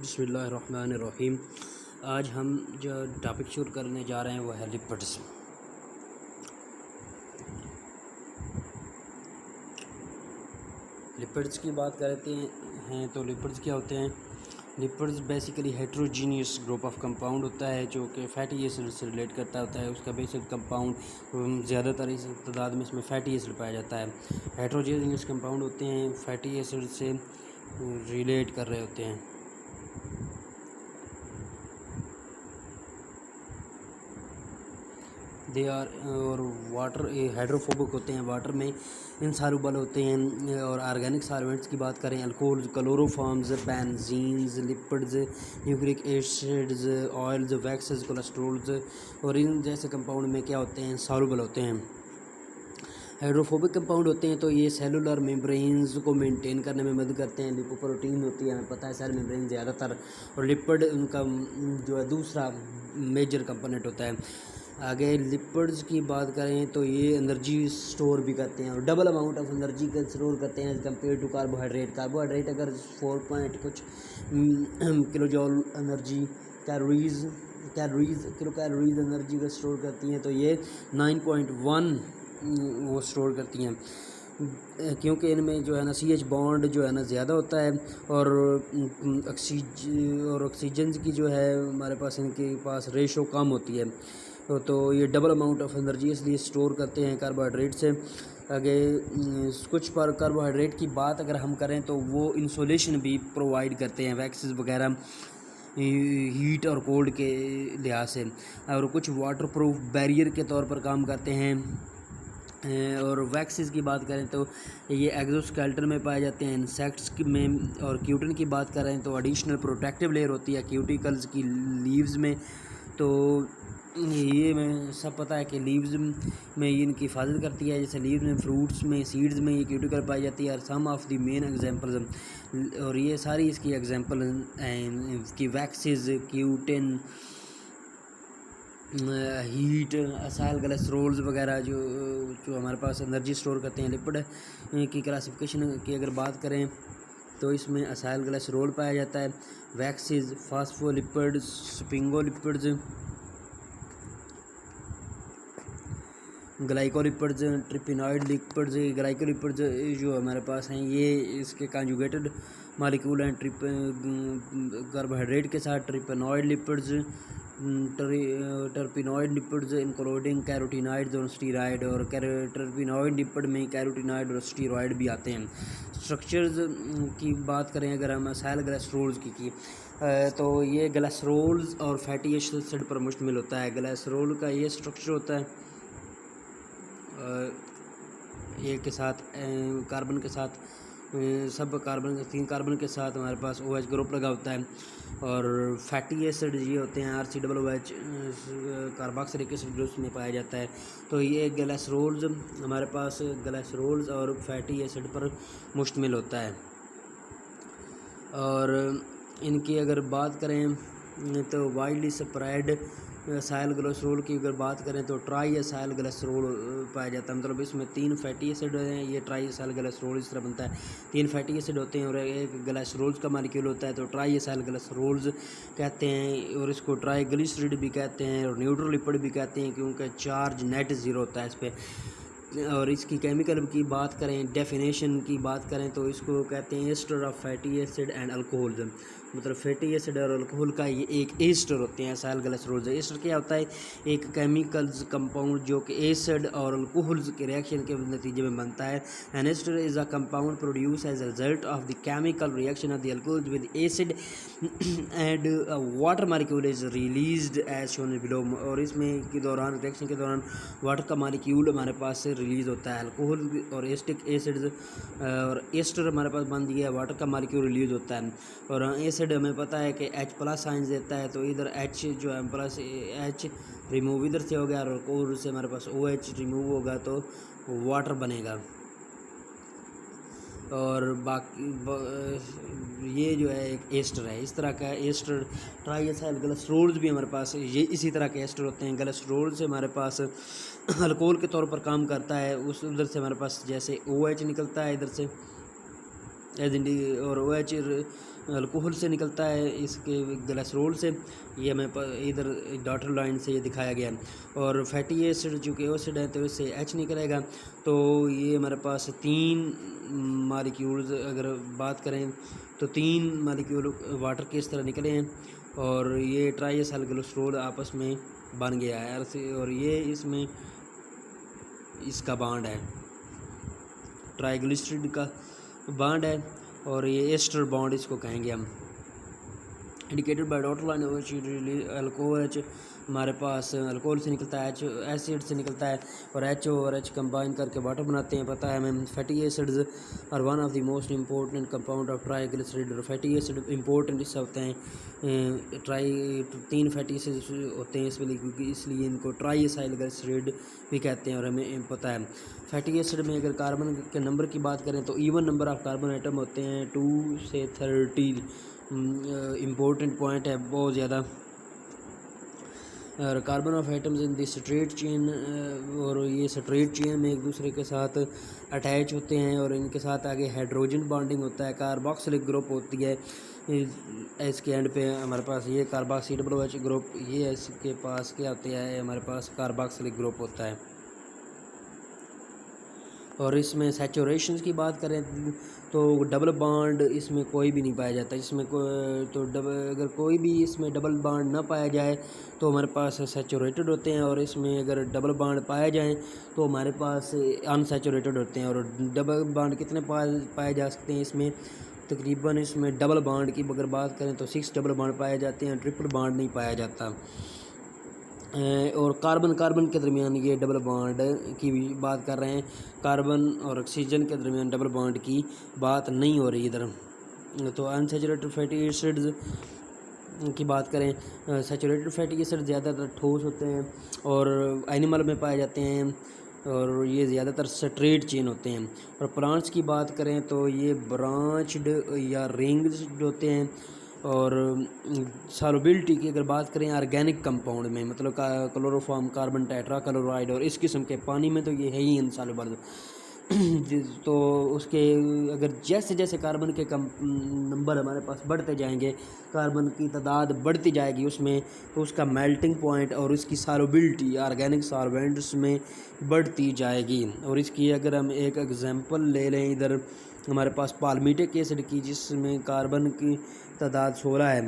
बिस्मिल्लाहिर्रहमानिर्रहीम। आज हम जो टॉपिक शुरू करने जा रहे हैं वो है लिपिड्स। लिपिड्स की बात करते हैं तो लिपिड्स क्या होते हैं। Lipids basically heterogeneous group of compound होता है जो कि फैटी एसिड से रिलेट करता होता है। उसका बेसिक कंपाउंड ज़्यादातर इस तादाद में इसमें फैटी एसिड पाया जाता है। हेट्रोजीनियस कंपाउंड होते हैं, फैटी एसिड से रिलेट कर रहे होते हैं। दे आर और वाटर हाइड्रोफोबिक होते हैं, वाटर में इनसालुबल होते हैं। और ऑर्गेनिक सॉल्वेंट्स की बात करें, alcohol, chloroforms, benzenes, lipids, nucleic acids, oils, waxes, cholesterols और इन जैसे कंपाउंड में क्या होते हैं, सॉल्युबल होते हैं। हाइड्रोफोबिक कंपाउंड होते हैं तो ये सेलुलर मेम्ब्रेन्स को मेंटेन करने में मदद करते हैं। लिपोप्रोटीन होती है, हमें पता है सेल मेम्ब्रेन ज़्यादातर, और लिपिड उनका जो है दूसरा मेजर कंपोनेंट होता है। आगे लिपिड्स की बात करें तो ये एनर्जी स्टोर भी करते हैं और डबल अमाउंट ऑफ एनर्जी का स्टोर करते हैं एज कम्पेयर टू कार्बोहाइड्रेट अगर 4 पॉइंट कुछ kilo जॉल energy kilo calories energy का स्टोर करती हैं, तो ये 9.1 वो स्टोर करती हैं, क्योंकि इनमें जो है ना CH बॉन्ड जो है ना ज़्यादा होता है और ऑक्सीजन की जो है हमारे पास इनके पास रेशो कम होती है। तो ये डबल अमाउंट ऑफ एनर्जी इसलिए स्टोर करते हैं कार्बोहाइड्रेट से। आगे कुछ पर कार्बोहाइड्रेट की बात अगर हम करें तो वो इंसुलेशन भी प्रोवाइड करते हैं, वैक्सीज वगैरह हीट और कोल्ड के लिहाज से, और कुछ वाटर प्रूफ बैरियर के तौर पर काम करते हैं। और वैक्सीज की बात करें तो ये एक्सोस्केलेटन में पाए जाते हैं, इंसेक्ट्स में। और क्यूटिन की बात करें तो एडिशनल प्रोटेक्टिव लेयर होती है क्यूटिकल्स की लीव्स में। तो ये मैं सब पता है कि लीव्स में ये इनकी हिफाजत करती है, जैसे लीव्स में, फ्रूट्स में, सीड्स में ये क्यूटिकल पाई जाती है। और सम ऑफ द मेन एग्जांपल्स, और ये सारी इसकी एग्जांपल हैं कि waxes, cutin, heat, acyl glycerols वगैरह जो हमारे पास एनर्जी स्टोर करते हैं। लिपिड की क्लासिफिकेशन की अगर बात करें तो इसमें असाइल ग्लिसरॉल पाया जाता है, waxes, phospholipids, sphingolipids, glycolipids, terpenoid lipids. Glycolipids जो हमारे पास हैं ये इसके कॉन्जुगेटेड मॉलिक्यूल हैं कार्बोहाइड्रेट के साथ। Terpenoid lipids, terpenoid lipids including carotenoids और स्टीरॉयड, और टर्पिनॉइड लिपिड में कैरोटिनॉइड और स्टीरॉयड भी आते हैं। स्ट्रक्चर्स की बात करें अगर हम असाइल ग्लिसरॉल्स की तो ये ग्लिसरॉल्स और फैटी एसिड पर मुश्तमिल होता है। ग्लिसरॉल का ये स्ट्रक्चर होता है एक के साथ कार्बन के साथ, सब कार्बन 3 कार्बन के साथ हमारे पास OH ग्रुप लगा होता है। और फैटी एसिड ये होते हैं RCOOH कार्बोक्सिलिक एसिड ग्रुप्स में पाया जाता है। तो ये ग्लिसरॉल्स हमारे पास ग्लिसरॉल्स और फैटी एसिड पर मुश्तमिल होता है। और इनकी अगर बात करें तो वाइडली स्प्रेड असाइल ग्लिसरॉल की अगर बात करें तो ट्राई असाइल ग्लिसरॉल पाया जाता है, मतलब इसमें 3 फैटी एसिड हैं। ये ट्राई असाइल ग्लिसरॉल इस तरह बनता है, 3 फैटी एसिड होते हैं और एक ग्लिसरॉल्स का मॉलिक्यूल होता है, तो ट्राई असाइल ग्लिसरॉल्स कहते हैं। और इसको ट्राई ग्लिसरीड भी कहते हैं और न्यूट्रल लिपिड भी कहते हैं, क्योंकि चार्ज नेट ज़ीरो होता है इस पर। और इसकी केमिकल की बात करें, डेफिनेशन की बात करें तो इसको कहते हैं ester of fatty acid and alcohol, मतलब फैटी एसिड और अल्कोहल का ये एक एस्टर होते हैं असाइल ग्लिसरॉल्स। एस्टर क्या होता है, एक केमिकल्स कंपाउंड जो कि एसिड और अल्कोहल्स के रिएक्शन के नतीजे में बनता है। An ester is a compound produce as a result of the chemical reaction of the alcohols with acid and water molecule is released as shown below. और इसमें के दौरान, रिएक्शन के दौरान वाटर का मॉलिक्यूल हमारे पास से रिलीज़ होता है। अल्कोहल और एस्टिक एसिड्स और एस्टर हमारे पास बन गया, वाटर का मॉलिक्यूल रिलीज़ होता है। और एसिड हमें पता है कि H+ साइंस देता है, तो इधर H जो है प्लस H रिमूव इधर से हो गया और अल्कोहल से हमारे पास OH रिमूव होगा तो वाटर बनेगा। और बाकी ये जो है एक एस्टर है, इस तरह का एस्टर। ट्राई असाइल ग्लिसरॉल्स भी हमारे पास ये इसी तरह के एस्टर होते हैं। ग्लिसरॉल से हमारे पास अल्कोहल के तौर पर काम करता है, उस उधर से हमारे पास जैसे OH निकलता है इधर से और OH अल्कोहल से निकलता है, इसके ग्लिसरॉल से। ये हमें इधर डॉटर लाइन से ये दिखाया गया है। और फैटी एसिड जो कि एसिड है तो इससे एच निकलेगा। तो ये हमारे पास 3 मालिक्यूल्स अगर बात करें तो 3 मालिक्यूल वाटर के इस तरह निकले हैं और ये ट्राइएसाइल ग्लिसरॉल आपस में बन गया है और ये इसमें इसका बांड है, ट्राइग्लिसरीड का बांड है और ये एस्टर बॉन्ड इसको कहेंगे हम। Indicated by daughter line alcohol H, हमारे पास अल्कोहल से निकलता है, एच एसिड से निकलता है और एच और एच कंबाइन करके वाटर बनाते हैं, पता है हमें। Fatty acids are one of the most important compound of triglyceride. और फैटी एसिड इंपॉर्टेंट इससे होते हैं, 3 फैटी एसिड होते हैं इसमें, क्योंकि इसलिए इनको ट्राइएसाइल ग्लिसरीड भी कहते हैं। और हमें पता है फैटी एसिड में अगर कार्बन के नंबर की बात करें तो even number of carbon atom होते हैं 2 से 30। इम्पोर्टेंट पॉइंट है बहुत ज़्यादा। और carbon of atoms in the straight chain, और ये स्ट्रेट चेन में एक दूसरे के साथ अटैच होते हैं और इनके साथ आगे हाइड्रोजन बॉन्डिंग होता है, कार्बोक्सिलिक ग्रुप होती है। इसके एंड पे हमारे पास ये कार्बोक्सी ग्रुप, ये इसके पास क्या होता है, हमारे पास कार्बोक्सिलिक ग्रुप होता है। और इसमें सैचुरेशन की बात करें तो डबल बॉन्ड इसमें कोई भी नहीं पाया जाता। इसमें अगर कोई भी इसमें डबल बॉन्ड ना पाया जाए तो हमारे पास सैचुरेटेड होते हैं, और इसमें अगर डबल बॉन्ड पाया जाए तो हमारे पास अनसैचुरेटेड होते हैं। और डबल बॉन्ड कितने पाए जा सकते हैं इसमें, तकरीबन इसमें डबल बॉन्ड की अगर बात करें तो 6 डबल बॉन्ड पाए जाते हैं, ट्रिपल बॉन्ड नहीं पाया जाता। और कार्बन के दरमियान ये डबल बॉन्ड की भी बात कर रहे हैं, कार्बन और ऑक्सीजन के दरमियान डबल बॉन्ड की बात नहीं हो रही इधर। तो अनसैचुरेटेड फैटी एसिड्स की बात करें, सैचुरेटेड फैटी एसिड ज़्यादातर ठोस होते हैं और एनिमल में पाए जाते हैं, और ये ज़्यादातर स्ट्रेट चेन होते हैं। और प्लांट्स की बात करें तो ये ब्रांच्ड या रिंग्ड होते हैं। और सॉल्युबिलिटी की अगर बात करें ऑर्गेनिक कंपाउंड में, मतलब क्लोरोफॉर्म, कार्बन टेट्रा क्लोराइड और इस किस्म के पानी में तो ये है ही इनसॉल्युबल। तो उसके अगर जैसे जैसे कार्बन के नंबर हमारे पास बढ़ते जाएंगे, कार्बन की तादाद बढ़ती जाएगी उसमें, तो उसका मेल्टिंग पॉइंट और उसकी सॉल्युबिलिटी ऑर्गेनिक सॉल्वेंट्स में बढ़ती जाएगी। और इसकी अगर हम एक एग्जांपल ले लें, इधर हमारे पास पाल्मिटिक एसिड की, जिसमें कार्बन की तादाद 16 है,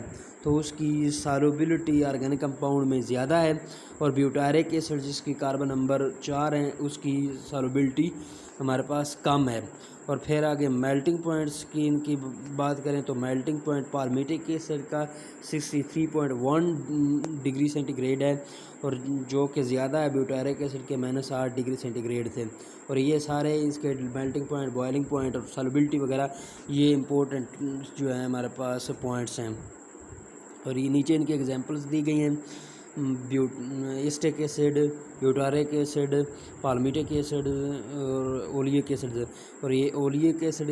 तो उसकी सॉल्युबिलिटी ऑर्गेनिक कंपाउंड में ज़्यादा है। और ब्यूटारिक एसिड जिसकी कार्बन नंबर 4 है, उसकी सॉल्युबिलिटी हमारे पास कम है। और फिर आगे मेल्टिंग पॉइंट्स की इनकी बात करें तो मेल्टिंग पॉइंट पाल्मिटिक एसिड का 63.1 डिग्री सेंटीग्रेड है, और जो कि ज़्यादा है ब्यूटारिक एसिड के -8 डिग्री सेंटीग्रेड थे। और ये सारे इसके मेल्टिंग पॉइंट, बॉइलिंग पॉइंट और सॉल्युबिलिटी वगैरह ये इंपॉर्टेंट जो है हमारे पास पॉइंट्स हैं। और ये नीचे इनके एग्जांपल्स दी गई हैं, acetic acid, butyric acid, palmitic acid और ओलिक एसिड। और ये ओलिक एसिड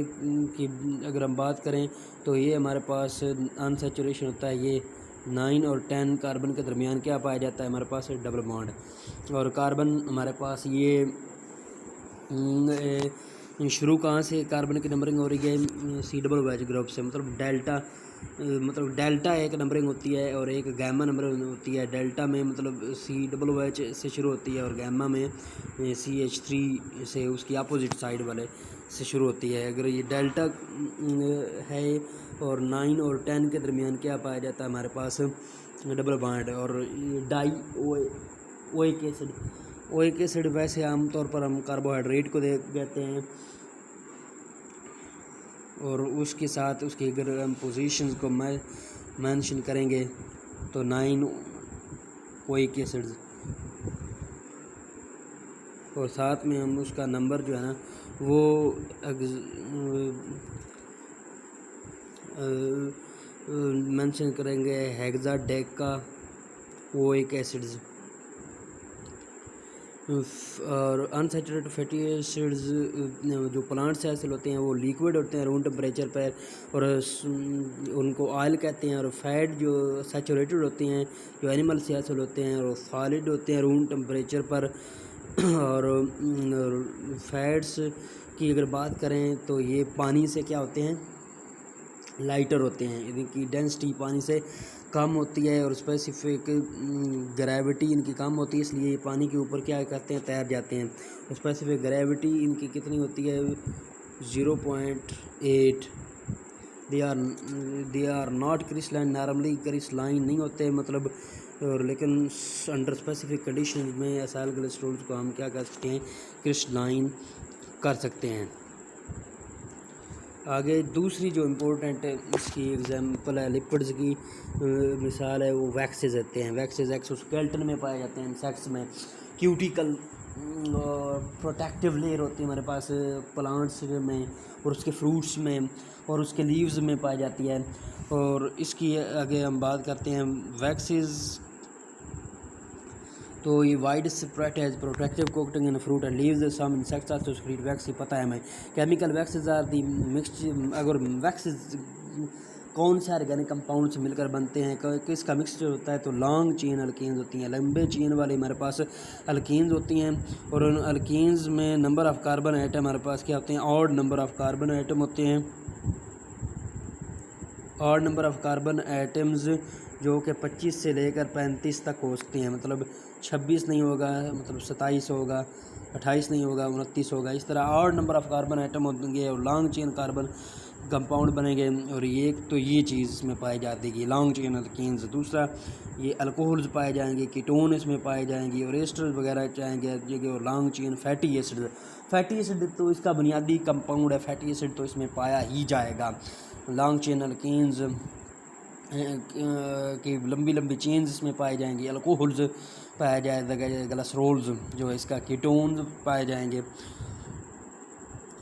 की अगर हम बात करें तो ये हमारे पास अनसैचुरेशन होता है, ये 9 और 10 कार्बन के दरमियान क्या पाया जाता है, हमारे पास डबल बॉन्ड। और कार्बन हमारे पास ये शुरू कहाँ से कार्बन की नंबरिंग हो रही है, सी डबल वेज ग्रुप से, मतलब डेल्टा एक नंबरिंग होती है और एक गैमा नंबरिंग होती है। डेल्टा में मतलब COOH से शुरू होती है और गैमा में CH3 से उसकी अपोजिट साइड वाले से शुरू होती है। अगर ये डेल्टा है और 9 और 10 के दरमियान क्या पाया जाता है, हमारे पास डबल बॉन्ड। और die oic acid, oic acid वैसे आमतौर पर हम कार्बोहाइड्रेट को कहते हैं, और उसके साथ उसके अगर हम पोजीशंस को मेंशन करेंगे तो 9 ओइक एसिड्स, और साथ में हम उसका नंबर जो है ना वो मेंशन करेंगे हेक्साडेका ओइक एसिड्स। और अनसैचुरेटेड फैटी एसिड्स जो प्लांट से हासिल होते हैं वो लिक्विड होते हैं रूम टेम्परेचर पर, और उनको ऑयल कहते हैं। और फैट जो सैचुरेटेड होते हैं जो एनिमल से हासिल होते हैं और सॉलिड होते हैं रूम टेम्परेचर पर। और फैट्स की अगर बात करें तो ये पानी से क्या होते हैं, लाइटर होते हैं, इनकी डेंसिटी पानी से कम होती है और स्पेसिफिक ग्रेविटी इनकी कम होती है, इसलिए ये पानी के ऊपर क्या करते हैं, तैर जाते हैं। स्पेसिफिक ग्रेविटी इनकी कितनी होती है, 0.8। They are not crystalline, normally crystalline नहीं होते मतलब, और लेकिन अंडर स्पेसिफिक कंडीशन में एसाइल ग्लिसरॉल को हम क्या कर सकते हैं, क्रिस्टलाइन कर सकते हैं। आगे दूसरी जो इम्पोर्टेंट इसकी एग्जांपल है लिपिड्स की मिसाल है, वो वैक्सेस होते हैं। वैक्सेस एक्सोस्केलेटन में पाए जाते हैं, इंसेक्ट्स में क्यूटिकल प्रोटेक्टिव लेयर होती है हमारे पास प्लांट्स में और उसके फ्रूट्स में और उसके लीव्स में पाई जाती है। और इसकी आगे हम बात करते हैं वैक्सेस, तो ये वाइड स्प्रेड है protective coating in fruit and leaves, some insects are secrete wax, पता है हमें। Chemical waxes are the mixture, अगर वैक्सेस कौन से ऑर्गेनिक कंपाउंड से मिलकर बनते हैं, किसका मिक्सचर होता है, तो लॉन्ग चेन अल्कीन्स होती हैं, लंबे चेन वाली हमारे पास अल्कीन्स होती हैं। और उन अल्कीन्स में नंबर ऑफ़ कार्बन आइटम हमारे पास क्या होते हैं, odd number of carbon item होते हैं। Odd number of carbon atoms जो कि 25 से लेकर 35 तक हो सकते हैं, मतलब 26 नहीं होगा, मतलब 27 होगा, 28 नहीं होगा, 29 होगा। इस तरह odd number of carbon item होंगे और लॉन्ग चेन कार्बन कंपाउंड बनेंगे। और ये तो ये चीज़ इसमें पाई जाती है लॉन्ग चेन अल्कीन्स। दूसरा ये अल्कोहल्स पाए जाएंगे, कीटोन इसमें पाए जाएंगे और एस्टर्स वगैरह जाएंगे। और long chain fatty acid, fatty acid तो इसका बुनियादी कंपाउंड है, फैटी एसिड तो इसमें पाया ही जाएगा। लॉन्ग चेन अल्कीन्स की लंबी लंबी चेन्स इसमें पाए जाएंगी, अल्कोहल्स पाया जाएगा, ग्लिसरॉल्स जो है इसका कीटोन्स पाए जाएंगे।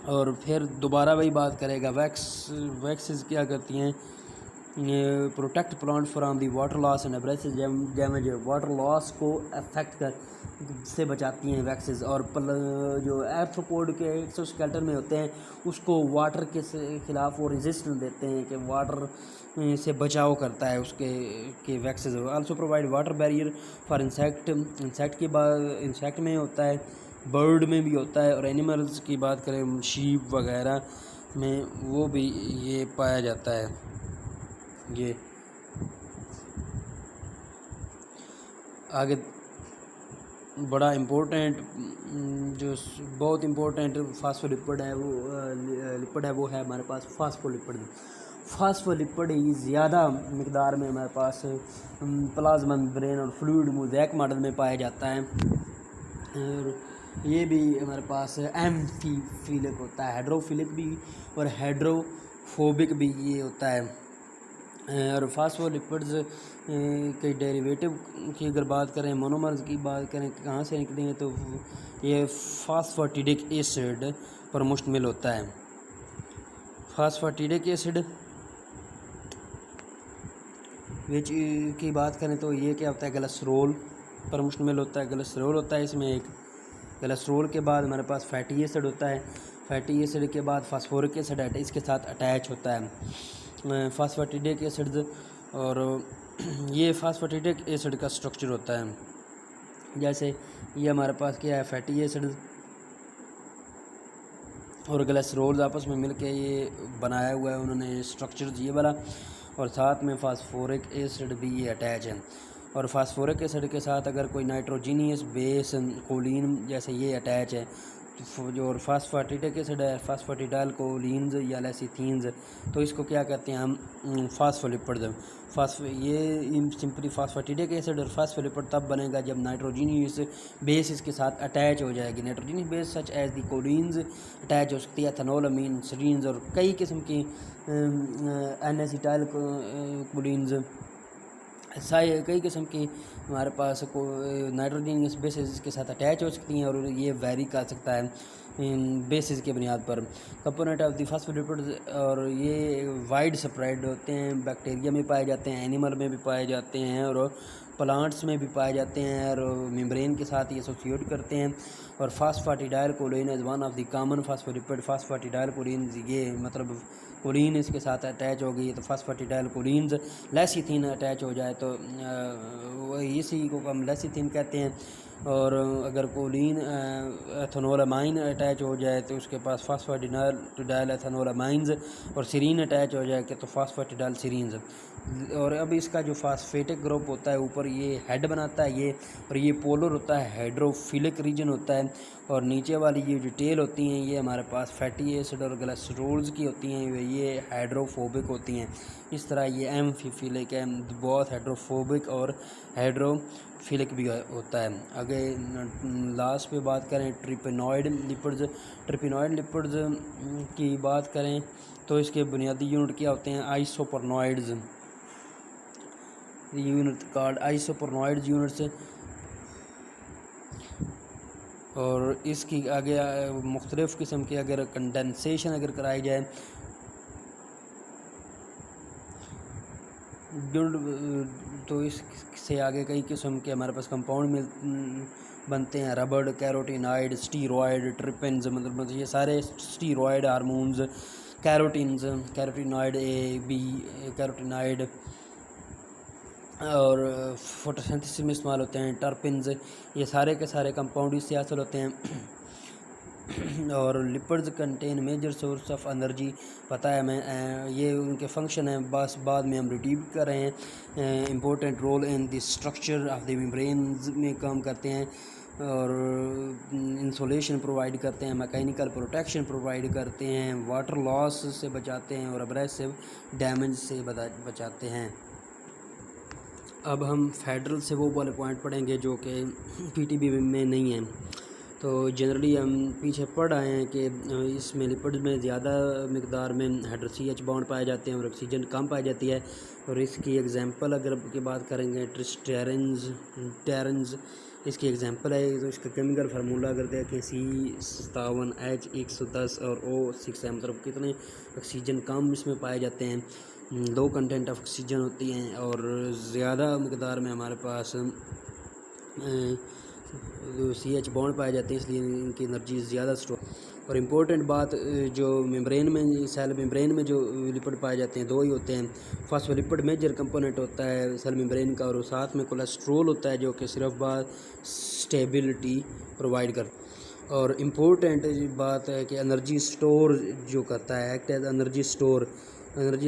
और फिर दोबारा वही बात करेगा, वैक्सेस क्या करती हैं, protect plant from the water loss and abrasive damage, water loss को अफेक्ट कर से बचाती हैं वैक्सेस। और जो आर्थ्रोपोड के एक्सोस्केलेटन में होते हैं उसको वाटर के खिलाफ वो रेजिस्टेंस देते हैं कि वाटर से बचाव करता है उसके waxes. Also provide water barrier for insect में होता है, बर्ड में भी होता है, और एनिमल्स की बात करें शीप वगैरह में वो भी ये पाया जाता है। ये आगे बड़ा इम्पोर्टेंट जो बहुत इम्पोर्टेंट फास्फोलिपिड है वो है हमारे पास फास्फोलिपिड। फास्फोलिपिड ही ज़्यादा मिकदार में हमारे पास प्लाज्मा मेम्ब्रेन और फ्लूइड मोज़ेक मॉडल में पाया जाता है। और ये भी हमारे पास एम्फीफिलिक होता है, हाइड्रोफिलिक भी और हाइड्रोफोबिक भी ये होता है। और फास्फोलिपिड्स के डेरिवेटिव की अगर बात करें, मोनोमर्स की बात करें कहाँ से निकलेंगे, तो ये फास्फेटिडिक एसिड पर मुश्तमिल होता है। फास्फेटिडिक एसिड विच की बात करें तो ये क्या होता है, ग्लिसरॉल पर मुश्तमिल होता है। ग्लिसरॉल होता है इसमें एक, ग्लिसरॉल के बाद हमारे पास फैटी एसिड होता है, फैटी एसिड के बाद फास्फोरिक एसिड इसके साथ अटैच होता है फास्फेटिडिक एसिड। और ये फास्फेटिडिक एसिड का स्ट्रक्चर होता है, जैसे ये हमारे पास क्या है, फैटी एसिड और ग्लिसरॉल आपस में मिलके ये बनाया हुआ है उन्होंने स्ट्रक्चर ये वाला, और साथ में फास्फोरिक एसिड भी ये अटैच है। और फास्फोरिक एसिड के साथ अगर कोई नाइट्रोजीनियस बेस कोलिन जैसे ये अटैच है, तो जो और फास्फेटिडिक एसिड है, फास्फेटिडाइल कोलिन्स या लेसिथीन्स, तो इसको क्या कहते हैं हम, फास्फोलिपिड। ये सिंपली फास्फेटिडिक एसिड और फास्फोलिपिड तब बनेगा जब नाइट्रोजीनियस बेस इसके साथ अटैच हो जाएगी। Nitrogenous base such as the cholines attach हो सकती है, एथेनॉल, अमीन, सरीन्स और कई किस्म की एन-एसिटाइल कोलिन्स, कई किस्म की हमारे पास को नाइट्रोजनियस बेसिस के साथ अटैच हो सकती हैं, और ये वेरी कर सकता है बेसिस के बुनियाद पर। कंपोनेंट ऑफ द फास्फोलिपिड्स, और ये वाइड स्प्रेड होते हैं, बैक्टीरिया में पाए जाते हैं, एनिमल में भी पाए जाते हैं और प्लांट्स में भी पाए जाते हैं, और मेम्ब्रेन के साथ ये एसोसिएट करते हैं। और phosphatidyl choline is one of the common phospholipid. Phosphatidyl choline ये मतलब कोलिन इसके साथ अटैच हो गई तो फास्फेटिडाइल कोलिन्स, लेसिथिन अटैच हो जाए तो इसी को हम लेसिथिन कहते हैं। और अगर कोलिन एथेनोलामाइन अटैच हो जाए तो उसके पास फास्फाटिडाइल एथेनोलामाइंस, और सीरीन अटैच हो जाए तो फास्फाटिडाइल सीरीन्स। और अब इसका जो फास्फेटिक ग्रुप होता है ऊपर ये हेड बनाता है ये, और ये पोलर होता है, हाइड्रोफिलिक रीजन होता है, और नीचे वाली ये जो टेल होती हैं ये हमारे पास फैटी एसिड और ग्लिसरॉल्स की होती हैं, ये हाइड्रोफोबिक होती हैं। इस तरह ये एम्फिफिलिक है, बहुत हाइड्रोफोबिक और हाइड्रोफिलिक भी होता है। आगे लास्ट पे बात करें ट्रिपेनॉइड लिपिड्स। ट्रिपेनॉइड लिपिड्स की बात करें तो इसके बुनियादी यूनिट क्या होते हैं, आइसोपरनॉइड्स यूनिट कार्ड आइसोपरनॉइड्स यूनिट्स। और इसकी आगे मुख्तलिफ़ किस्म की अगर कंडेंसेशन अगर कराई जाए तो इससे आगे कई किस्म के हमारे पास कंपाउंड बनते हैं, रबड़, कैरोटीनाइड, स्टीरॉयड, ट्रिपेंस, मतलब ये सारे steroid hormones, carotenoid A B carotenoid और फोटोसिंथेसिस में इस्तेमाल होते हैं, टर्पिन्स, ये सारे के सारे कंपाउंड इससे हासिल होते हैं। और lipids contain major source of energy, पता है मैं, ये उनके फंक्शन हैं, बस बाद में हम रिपीट कर रहे हैं। Important role in the structure of the membranes में काम करते हैं, और इंसुलेशन प्रोवाइड करते हैं, मैकेनिकल प्रोटेक्शन प्रोवाइड करते हैं, वाटर लॉस से बचाते हैं, और अब्रेसिव डैमेज से बचाते हैं। अब हम फेडरल से वो वाले पॉइंट पढ़ेंगे जो कि पीटीबी में नहीं हैं। तो जनरली हम पीछे पढ़ आए हैं कि इसमें लिपिड्स में ज़्यादा मकदार में हाइड्रोसी बॉन्ड पाए जाते हैं और ऑक्सीजन कम पाई जाती है। और इसकी एग्जांपल अगर की बात करेंगे टेरेंस इसकी एग्जांपल है। तो इसका केमिकल फार्मूला अगर देखें C7H110 और O6 है, मतलब कितने ऑक्सीजन कम इसमें पाए जाते हैं, लो कंटेंट ऑफ ऑक्सीजन होती हैं, और ज़्यादा मकदार में हमारे पास CH बॉन्ड पाए जाते हैं, इसलिए इनकी एनर्जी ज़्यादा स्टोर। और इम्पोर्टेंट बात जो मेम्ब्रेन में सेल मेम्ब्रेन में जो लिपिड पाए जाते हैं दो ही होते हैं। फॉस्फोलिपिड मेजर कंपोनेंट होता है सेल मेम्ब्रेन का, और साथ में कोलेस्ट्रोल होता है जो कि सिर्फ बात स्टेबिलिटी प्रोवाइड करता। और इम्पोर्टेंट बात है कि एनर्जी स्टोर जो करता है, एक्ट एज एनर्जी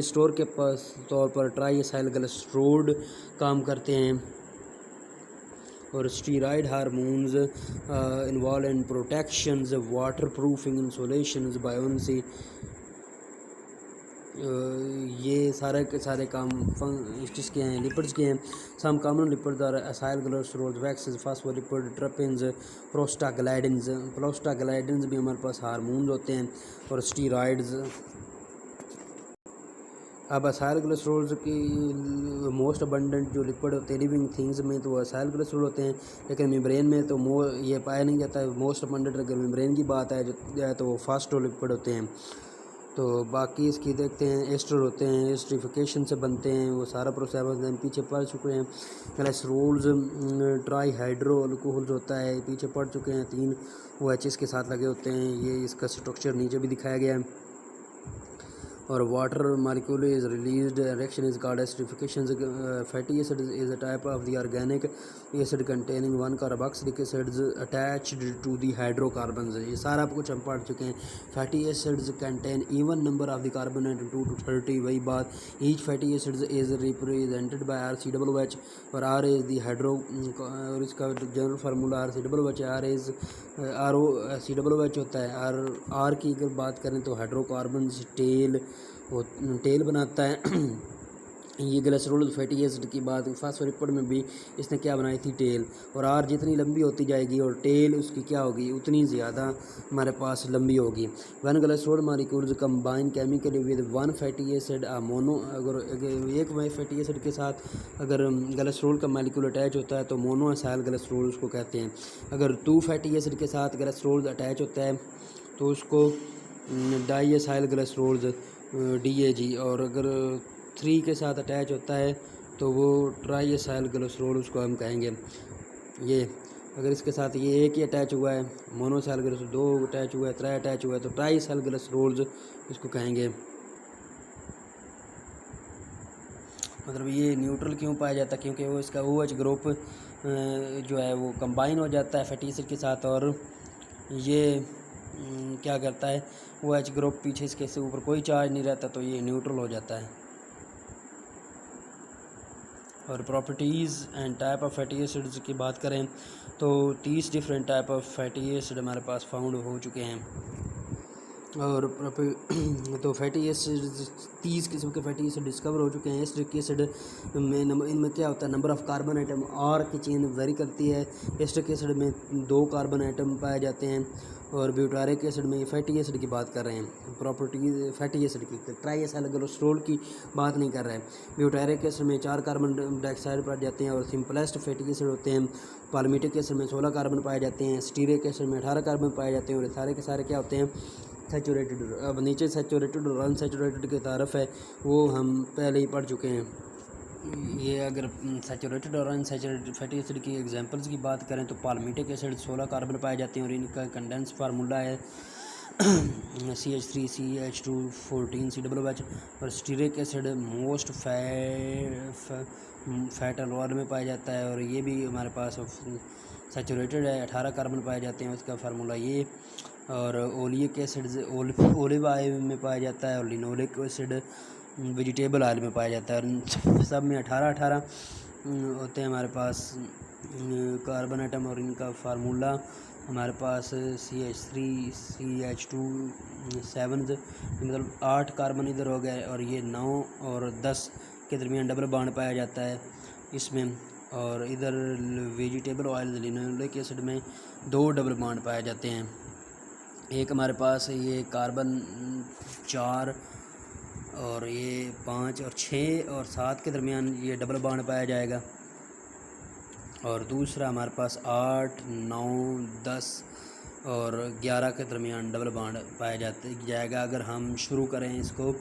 स्टोर के तौर पर ट्राइएसाइल ग्लिसरॉल काम करते हैं। और steroid hormones involve in protections, waterproofing, insulations, buoyancy, ये सारे के सारे काम किसके हैं, लिपिड्स के हैं। Some common lipids are acyl glycerol, waxes, phospholipid, terpenes, prostaglandins भी हमारे पास हार्मोन्स होते हैं, और स्टीरॉयड्स। अब असाइल ग्लिसरॉल्स की मोस्ट अबंडेंट जो लिपिड होते हैं लिविंग थिंग्स में तो असाइल ग्लिसरॉल होते हैं, लेकिन मेम्ब्रेन में तो ये पाया नहीं जाता है। मोस्ट अबंडेंट अगर मेम्ब्रेन की बात है तो वो फास्फोलिपिड होते हैं। तो बाकी इसकी देखते हैं, एस्टर होते हैं, एस्टरिफिकेशन से बनते हैं, वो सारा प्रोसेस हम पीछे पढ़ चुके हैं। ग्लिसरॉल्स ट्राई हाइड्रो अल्कोहल्स होता है, पीछे पढ़ चुके हैं, 3 OH के साथ लगे होते हैं। ये इसका स्ट्रक्चर नीचे भी दिखाया गया है। और water molecule is released, reaction is called esterification. Fatty acid is a type of the organic acid containing one carboxylic acids attached to the hydrocarbons. ये सारा कुछ हम पढ़ चुके हैं। fatty acids contain even number of the carbon at 2 to 30, वही बात। each fatty acid is represented by RCOOH, और R is the hydro, और इसका general formula RCOOH, R is ROCOOH होता है। R की अगर बात करें तो हाइड्रोकार्बन टेल बनाता है। ये ग्लिसरॉल फैटी एसिड की बात, फास्फोलिपिड में भी इसने क्या बनाई थी, टेल। और आर जितनी लंबी होती जाएगी और टेल उसकी क्या होगी, उतनी ज़्यादा हमारे पास लंबी होगी। One glycerol molecules combine chemically with one fatty acid mono, अगर एक फैटी एसिड के साथ अगर ग्लिसरॉल का मॉलिक्यूल अटैच होता है तो मोनो असाइल ग्लिसरॉल उसको कहते हैं। अगर 2 फैटी एसिड के साथ ग्लिसरॉल अटैच होता है तो उसको डाई असाइल ग्लिसरॉल DAG, और अगर 3 के साथ अटैच होता है तो वो ट्राई असाइल ग्लिसरॉल उसको हम कहेंगे। ये अगर इसके साथ ये एक ही अटैच हुआ है, मोनोसाइल ग्लिसरॉल 2 अटैच हुआ है, 3 अटैच हुआ है तो ट्राई असाइल ग्लिसरॉल इसको कहेंगे। मतलब ये न्यूट्रल क्यों पाया जाता है, क्योंकि वो इसका OH ग्रुप जो है वो कंबाइन हो जाता है फैटी एसिड के साथ, और ये क्या करता है, OH ग्रुप पीछे इसके से ऊपर कोई चार्ज नहीं रहता, तो ये न्यूट्रल हो जाता है। और properties and type of fatty acids की बात करें तो 30 different type of fatty acid हमारे पास फाउंड हो चुके हैं। और तो फैटी एसिड 30 किस्म के फैटी एसिड डिस्कवर हो चुके हैं। एस्टिक एसिड में इनमें क्या होता है, number of carbon atom are की चेन वेरी करती है। एस्टिक एसिड में 2 कार्बन आइटम पाए जाते हैं। और ब्यूटारिक एसिड में, फैटी एसिड की बात कर रहे हैं, प्रॉपर्टी फैटी एसिड की, ट्राई एसाइल ग्लिसरॉल की बात नहीं कर रहे हैं। ब्यूटारिक एसिड में 4 कार्बन डाइऑक्साइड पाए जाते हैं। और सिंपलेस्ट फैटी एसिड होते हैं। पाल्मिटिक एसिड में 16 कार्बन पाए जाते हैं। स्टीरिक एसिड में 18 कार्बन पाए जाते हैं। और सारे के सारे क्या होते हैं, सैचुरेटेड। अब नीचे सैचुरेटेड और अनसैचुरेटेड की तारफ़ है, वो हम पहले ही पढ़ चुके हैं। ये अगर सैचुरेटेड और अनसैचुरेटेड फैटी एसिड की एग्जांपल्स की बात करें तो पाल्मिटिक एसिड 16 कार्बन पाए जाते हैं और इनका कंडेंस फार्मूला है CH3CH2 14COOH। और stearic acid most fat and oil में पाया जाता है और ये भी हमारे पास सैचुरेटेड है, 18 कार्बन पाए जाते हैं, उसका फार्मूला ये। और ओलिक एसिड ओलिव ऑयल में पाया जाता है। और लिनोलिक एसिड वेजिटेबल ऑयल में पाया जाता है। और सब में 18 होते हैं हमारे पास कार्बन आइटम। और इनका फार्मूला हमारे पास CH3CH2 7, मतलब 8 कार्बन इधर हो गए और ये 9 और 10 के दरमियान डबल बॉन्ड पाया जाता है इसमें। और इधर वेजिटेबल ऑयल लिनोलिक एसिड में 2 डबल बॉन्ड पाए जाते हैं। एक हमारे पास ये कार्बन 4 और ये 5 और 6 और 7 के दरमियान ये डबल बॉन्ड पाया जाएगा। और दूसरा हमारे पास 8, 9, 10 और 11 के दरमियान डबल बॉन्ड पाया जाएगा। अगर हम शुरू करें इसको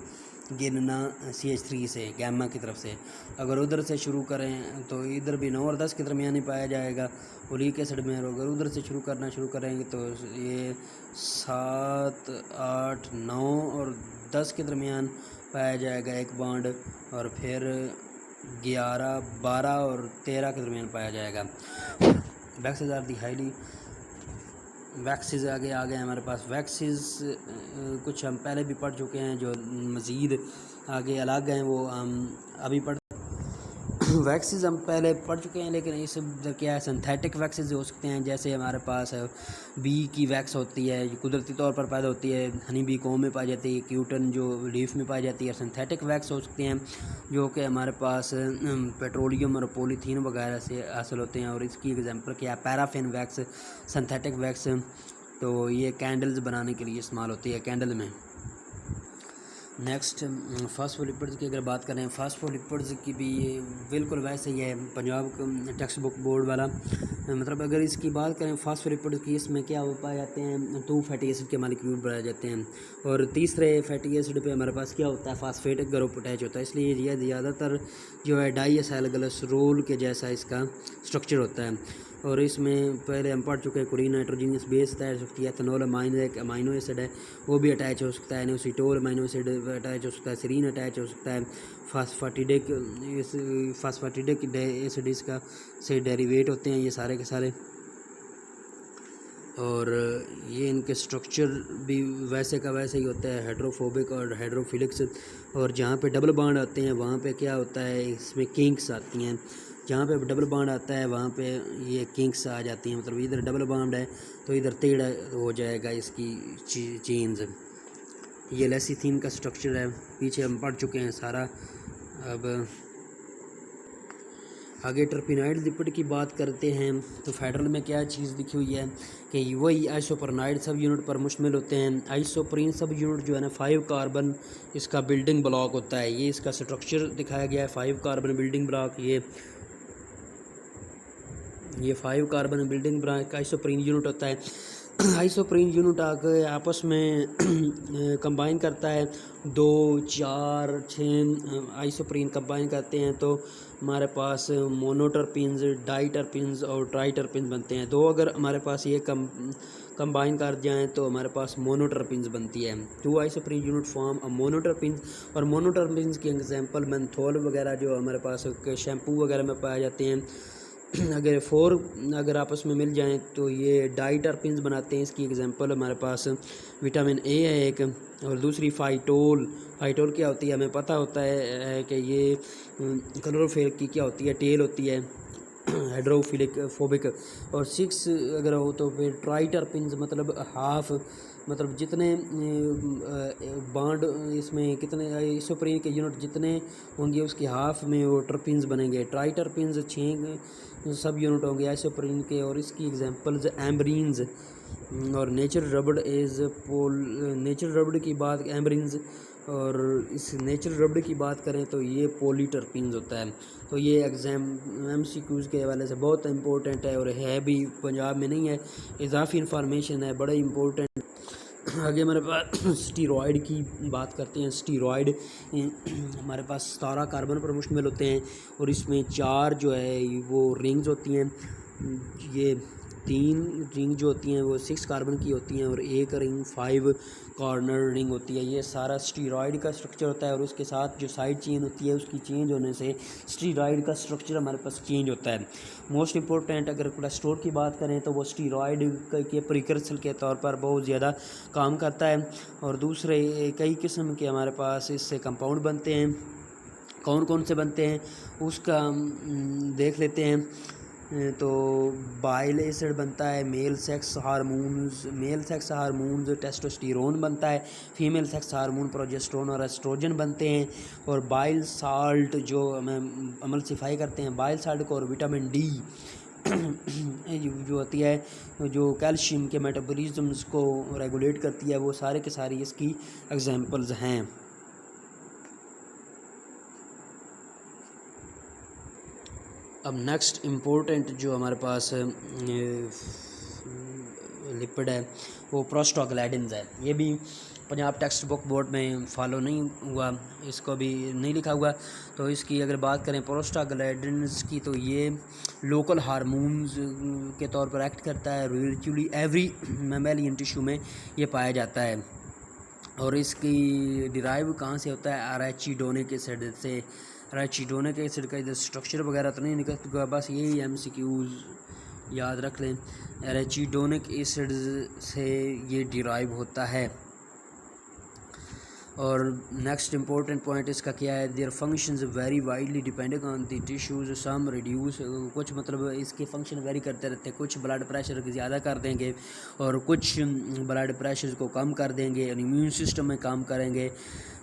गिनना CH3 से, गैमा की तरफ से, अगर उधर से शुरू करें तो इधर भी 9 और 10 के दरमियान ही पाया जाएगा ओलिक एसिड में। और अगर उधर से शुरू करेंगे तो ये 7, 8, 9 और 10 के दरमियान पाया जाएगा एक बॉन्ड। और फिर 11, 12 और 13 के दरमियान पाया जाएगा। Waxes are the highly, waxes आगे आ गए हमारे पास। वैक्सेस कुछ हम पहले भी पढ़ चुके हैं, जो मज़ीद आगे अलग हैं वो हम अभी पढ़ वैक्सेस हम पहले पढ़ चुके हैं, लेकिन इस क्या है, सिंथेटिक वैक्सेस हो सकते हैं। जैसे हमारे पास बी की वैक्स होती है, जो कुदरती तौर पर पैदा होती है, हनी बी कॉम में पाई जाती है, क्यूटन जो लीफ में पाई जाती है। सिंथेटिक वैक्स हो सकते हैं जो कि हमारे पास पेट्रोलियम और पॉलीथीन वगैरह से हासिल होते हैं। और इसकी एग्जांपल क्या है, पैराफिन वैक्स, सिंथेटिक वैक्स, तो ये कैंडल्स बनाने के लिए इस्तेमाल होती है, कैंडल में। नेक्स्ट फास्फोलिपिड्स की अगर बात करें, फास्फोलिपिड्स की भी बिल्कुल वैसे ही है, पंजाब टेक्स्ट बुक बोर्ड वाला। मतलब अगर इसकी बात करें फास्फोलिपिड्स की, इसमें क्या हो पाए जाते हैं, 2 फैटी एसिड के मॉलिक्यूल बनाए जाते हैं। और तीसरे फैटी एसिड पे हमारे पास क्या होता है, फास्फेट ग्रुप अटैच होता है। इसलिए ये ज़्यादातर जो है डाईएसाइल ग्लिसरॉल के जैसा इसका स्ट्रक्चर होता है। और इसमें पहले हम पढ़ चुके हैं, क्लोरीन नाइट्रोजनस बेस अटैच हो सकती है। एथेनॉल एक अमाइनो एसिड है, वो भी अटैच हो सकता है। एनोसिटोल अमाइनो एसिड अटैच हो सकता है। सेरीन अटैच हो सकता है। फास्फेटिडिक एसिड इसका से डेरिवेट होते हैं ये सारे के सारे। और ये इनके स्ट्रक्चर भी वैसे का वैसे ही होता है, हाइड्रोफोबिक और हाइड्रोफिलिक्स। और जहाँ पे डबल बॉन्ड आते हैं वहाँ पे क्या होता है, इसमें किंक्स आती हैं। जहाँ पे डबल बॉन्ड आता है वहाँ पे ये किंक्स आ जाती हैं, मतलब इधर डबल बॉन्ड है तो इधर टेढ़ा हो जाएगा इसकी चेन्स। ये लेसिथीन का स्ट्रक्चर है, पीछे हम पढ़ चुके हैं सारा। अब आगे टर्पिनाइड लिपिड की बात करते हैं तो फेडरल में क्या चीज़ लिखी हुई है कि वही आइसोपरनाइड सब यूनिट पर मुश्तमिल होते हैं। आइसोपरीन सब यूनिट जो है ना 5 कार्बन इसका बिल्डिंग ब्लॉक होता है। ये इसका स्ट्रक्चर दिखाया गया है, 5 कार्बन बिल्डिंग ब्लॉक। ये 5 कार्बन बिल्डिंग ब्लॉक आइसोपरीन यूनिट होता है। आइसोपरीन यूनिट आके आपस में कंबाइन करता है, 2, 4, 6 आइसोपरीन कंबाइन करते हैं तो हमारे पास मोनोटर्पिन्स, डाइटर्पिन्स और ट्राइटर्पिन्स बनते हैं। 2 अगर हमारे पास ये कंबाइन कर जाएँ तो हमारे पास मोनोटर्पिन्स बनती है। 2 आइसोप्रीन यूनिट फॉर्म अ मोनोटर्पिन्स, और मोनोटर्पिन्स की एग्जांपल मेंथोल वगैरह जो हमारे पास शैम्पू वगैरह में पाए जाते हैं। अगर 4 अगर आपस में मिल जाएँ तो ये डाइटर्पिन्स बनाते हैं। इसकी एग्जांपल हमारे पास विटामिन ए है एक, और दूसरी फ़ाइटोल। फ़ाइटोल क्या होती है हमें पता होता है कि ये क्लोरोफिल की क्या होती है, टेल होती है हाइड्रोफिलिक फोबिक। और 6 अगर हो तो फिर ट्राइटर्पिन्स, मतलब हाफ, मतलब जितने बॉन्ड इसमें कितने आइसोप्रीन के यूनिट जितने होंगे उसके हाफ में वो टर्पिन्स बनेंगे। ट्राइटर्पिन्स 6 सब यूनिट होंगे आइसोप्रीन के, और इसकी एग्जांपल्स एम्ब्रीन्स। और नेचुरल रबड़ की बात एम्ब्रीन्स, और इस नेचुरल रबड़ की बात करें तो ये पॉलीटर्पिन्स होता है। तो ये एग्ज़ाम MCQs के हवाले से बहुत इंपॉर्टेंट है, और है भी पंजाब में नहीं है, इजाफी इंफॉर्मेशन है, बड़ा इंपॉर्टेंट। आगे हमारे पास स्टीरॉयड की बात करते हैं। स्टीरॉयड हमारे पास 17 कार्बन पर मुश्तमिल होते हैं, और इसमें 4 जो है वो रिंग्स होती हैं। ये 3 रिंग जो होती हैं वो 6 कार्बन की होती हैं, और एक रिंग 5 कॉर्नर रिंग होती है। ये सारा स्टीरॉयड का स्ट्रक्चर होता है, और उसके साथ जो साइड चेन होती है उसकी चेंज होने से स्टीरॉयड का स्ट्रक्चर हमारे पास चेंज होता है। मोस्ट इंपॉर्टेंट अगर कोलेस्ट्रॉल की बात करें तो वो स्टीरॉयड के प्रिकर्सर के तौर पर बहुत ज़्यादा काम करता है। और दूसरे कई किस्म के हमारे पास इससे कंपाउंड बनते हैं। कौन कौन से बनते हैं उसका देख लेते हैं। तो बाइल एसिड बनता है, मेल सेक्स हार्मोन्स टेस्टोस्टेरोन बनता है, फीमेल सेक्स हार्मोन प्रोजेस्टेरोन और एस्ट्रोजन बनते हैं। और बाइल साल्ट जो हमें अमल्सिफाई करते हैं बाइल साल्ट को, और विटामिन डी जो होती है जो कैल्शियम के मेटाबॉलिज्म्स को रेगुलेट करती है, वो सारे के सारी इसकी एग्जांपल्स हैं। अब नेक्स्ट इम्पोर्टेंट जो हमारे पास लिपिड है वो प्रोस्टाग्लैंडिन्स है। ये भी पंजाब टेक्स्ट बुक बोर्ड में फॉलो नहीं हुआ, इसको भी नहीं लिखा हुआ। तो इसकी अगर बात करें प्रोस्टाग्लैंडिन्स की, तो ये लोकल हार्मोन्स के तौर पर एक्ट करता है। वर्चुअली एवरी मैमेलियन टिश्यू में ये पाया जाता है। और इसकी डिराइव कहाँ से होता है? एराचिडोनिक एसिड से। एराचिडोनिक एसिड का इधर स्ट्रक्चर वगैरह तो नहीं निकलता, बस यही MCQs याद रख लें। एराचिडोनिक एसिड से ये डिराइव होता है। और नेक्स्ट इंपॉर्टेंट पॉइंट इसका क्या है? Their functions vary widely depending on the tissues, some reduce, कुछ मतलब इसके फंक्शन वेरी करते रहते हैं। कुछ ब्लड प्रेशर ज़्यादा कर देंगे, और कुछ ब्लड प्रेशर को कम कर देंगे, इम्यून सिस्टम में काम करेंगे,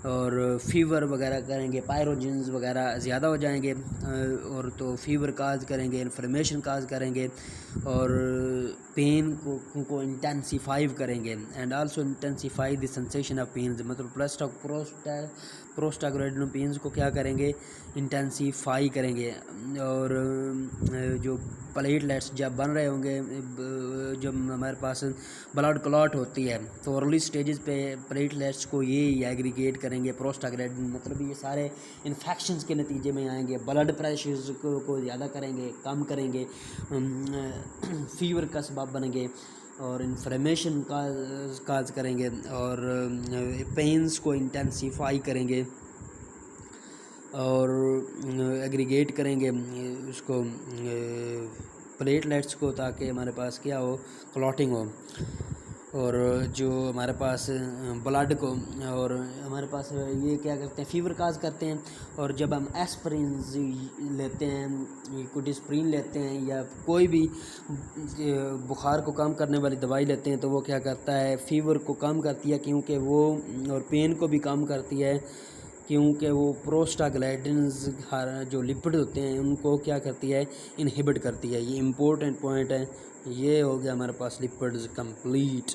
और फीवर वगैरह करेंगे, पायरोजेंस वगैरह ज़्यादा हो जाएंगे, और तो फीवर काज करेंगे, इन्फ्लेमेशन काज करेंगे, और पेन को इंटेंसीफाई करेंगे। And also intensify the sensation of pains, मतलब प्रोस्टाग्लैंडिन पेन्स को क्या करेंगे? इंटेंसीफाई करेंगे। और जो प्लेटलेट्स जब बन रहे होंगे, जब हमारे पास ब्लड क्लॉट होती है तो अर्ली स्टेजेस पे प्लेटलेट्स को ये एग्रीगेट करेंगे प्रोस्टाग्लैंडिन, मतलब ये सारे इन्फेक्शंस के नतीजे में आएंगे, ब्लड प्रेशर को ज़्यादा करेंगे, कम करेंगे, फीवर का सबब बनेंगे, और इन्फ्लेमेशन काज करेंगे, और पेन्स को इंटेंसीफाई करेंगे, और एग्रीगेट करेंगे उसको प्लेटलेट्स को, ताकि हमारे पास क्या हो? क्लॉटिंग हो। और जो हमारे पास ब्लड को, और हमारे पास ये क्या करते हैं? फीवर काज करते हैं। और जब हम एस्पिरिन लेते हैं, डिस्प्रिन लेते हैं, या कोई भी बुखार को कम करने वाली दवाई लेते हैं, तो वो क्या करता है? फीवर को कम करती है, क्योंकि वो, और पेन को भी कम करती है, क्योंकि वो प्रोस्टाग्लैंडिन्स जो लिपिड होते हैं उनको क्या करती है? इनहिबिट करती है। ये इम्पोर्टेंट पॉइंट है। ये हो गया हमारे पास लिपिड्स कंप्लीट।